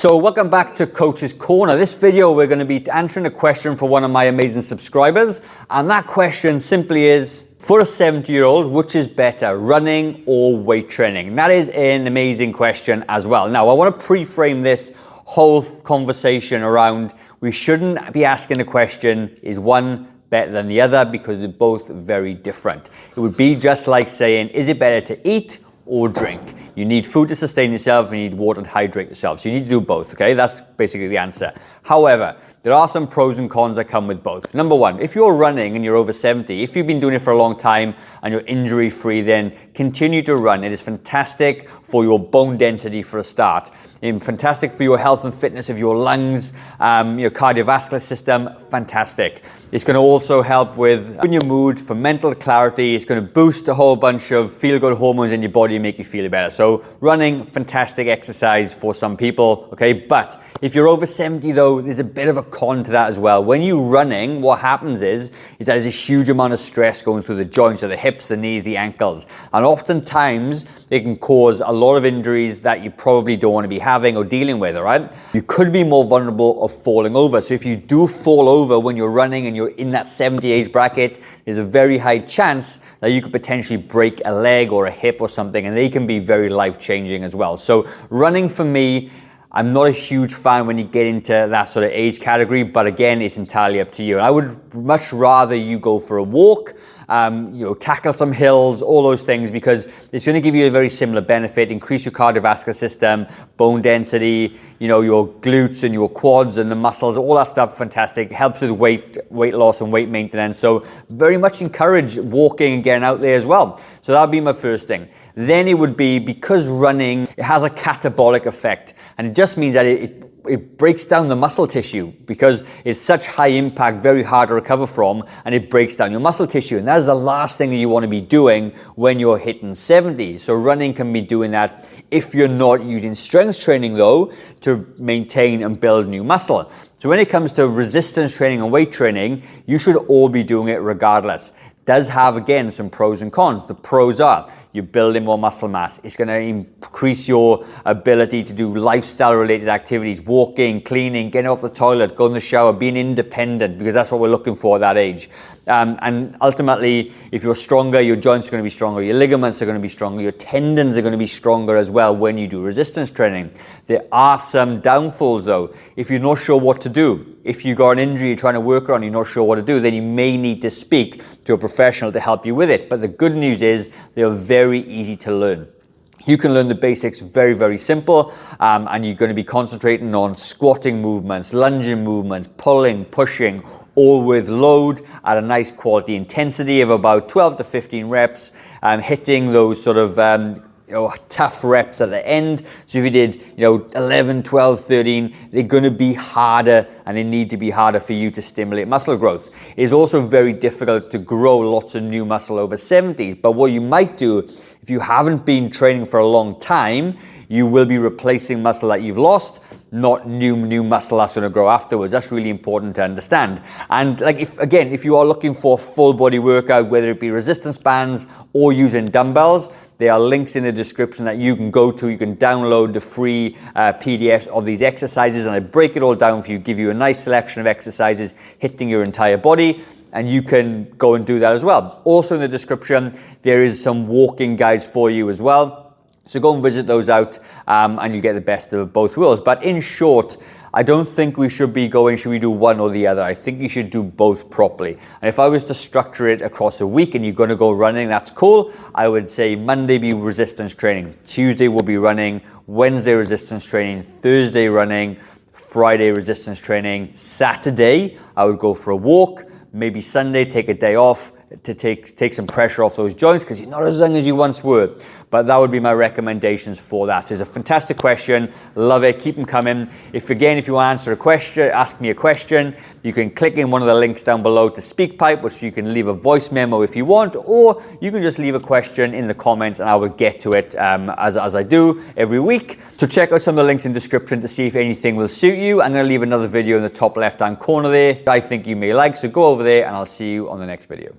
So welcome back to Coach's Corner. This video we're going to be answering a question for one of my amazing subscribers, and that question simply is, for a 70-year-old, which is better, running or weight training? And that is an amazing question as well. Now I want to pre-frame this whole conversation around, we shouldn't be asking the question, is one better than the other, because they're both very different. It would be just like saying, is it better to eat or drink? You need food to sustain yourself and you need water to hydrate yourself. So you need to do both, okay? That's basically the answer. However, there are some pros and cons that come with both. Number one, if you're running and you're over 70, if you've been doing it for a long time and you're injury free, then continue to run. It is fantastic for your bone density for a start. It's fantastic for your health and fitness of your lungs, your cardiovascular system, fantastic. It's going to also help with your mood, for mental clarity. It's going to boost a whole bunch of feel-good hormones in your body and make you feel better. So running, fantastic exercise for some people, okay? But if you're over 70 though, there's a bit of a con to that as well. When you're running, what happens is that there's a huge amount of stress going through the joints of the hips, the knees, the ankles. And oftentimes it can cause a lot of injuries that you probably don't want to be having or dealing with, all right? You could be more vulnerable of falling over. So if you do fall over when you're running and you're in that 70 age bracket, there's a very high chance that you could potentially break a leg or a hip or something, and they can be very life-changing as well. So running for me, I'm not a huge fan when you get into that sort of age category, but again, it's entirely up to you. I would much rather you go for a walk, tackle some hills, all those things, because it's going to give you a very similar benefit, increase your cardiovascular system, bone density, your glutes and your quads and the muscles, all that stuff, fantastic. Helps with weight loss and weight maintenance. So very much encourage walking and getting out there as well. So that would be my first thing. Then it would be, because running, it has a catabolic effect, and it just means that it breaks down the muscle tissue, because it's such high impact, very hard to recover from, and it breaks down your muscle tissue. And that is the last thing that you want to be doing when you're hitting 70. So running can be doing that if you're not using strength training though, to maintain and build new muscle. So when it comes to resistance training and weight training, you should all be doing it regardless. Does have, again, some pros and cons. The pros are, you're building more muscle mass. It's going to increase your ability to do lifestyle related activities, walking, cleaning, getting off the toilet, going to the shower, being independent, because that's what we're looking for at that age. And ultimately, if you're stronger, your joints are going to be stronger, your ligaments are going to be stronger, your tendons are going to be stronger as well when you do resistance training. There are some downfalls though. If you're not sure what to do, if you got an injury you're trying to work on, you're not sure what to do, then you may need to speak to a professional to help you with it. But the good news is they're very easy to learn. You can learn the basics very, very simple, and you're going to be concentrating on squatting movements, lunging movements, pulling, pushing, all with load at a nice quality intensity of about 12 to 15 reps, hitting those sort of tough reps at the end. So if you did 11, 12, 13, they're going to be harder, and they need to be harder for you to stimulate muscle growth. It's also very difficult to grow lots of new muscle over 70, but what you might do, if you haven't been training for a long time, you will be replacing muscle that you've lost, not new muscle that's going to grow afterwards. That's really important to understand. And if you are looking for a full body workout, whether it be resistance bands or using dumbbells, there are links in the description that you can go to. You can download the free PDFs of these exercises, and I break it all down for you, give you a nice selection of exercises hitting your entire body, and you can go and do that as well. Also in the description, there is some walking guides for you as well. So go and visit those out, and you get the best of both worlds. But in short, I don't think we should be going, should we do one or the other? I think you should do both properly. And if I was to structure it across a week and you're going to go running, that's cool. I would say Monday be resistance training, Tuesday will be running, Wednesday resistance training, Thursday running, Friday resistance training, Saturday I would go for a walk, maybe Sunday take a day off to take some pressure off those joints, because you're not as young as you once were. But that would be my recommendations for that. So it's a fantastic question. Love it. Keep them coming. If you want to answer a question, ask me a question, you can click in one of the links down below to SpeakPipe, which you can leave a voice memo if you want, or you can just leave a question in the comments and I will get to it as I do every week. So check out some of the links in the description to see if anything will suit you. I'm going to leave another video in the top left-hand corner there I think you may like. So go over there and I'll see you on the next video.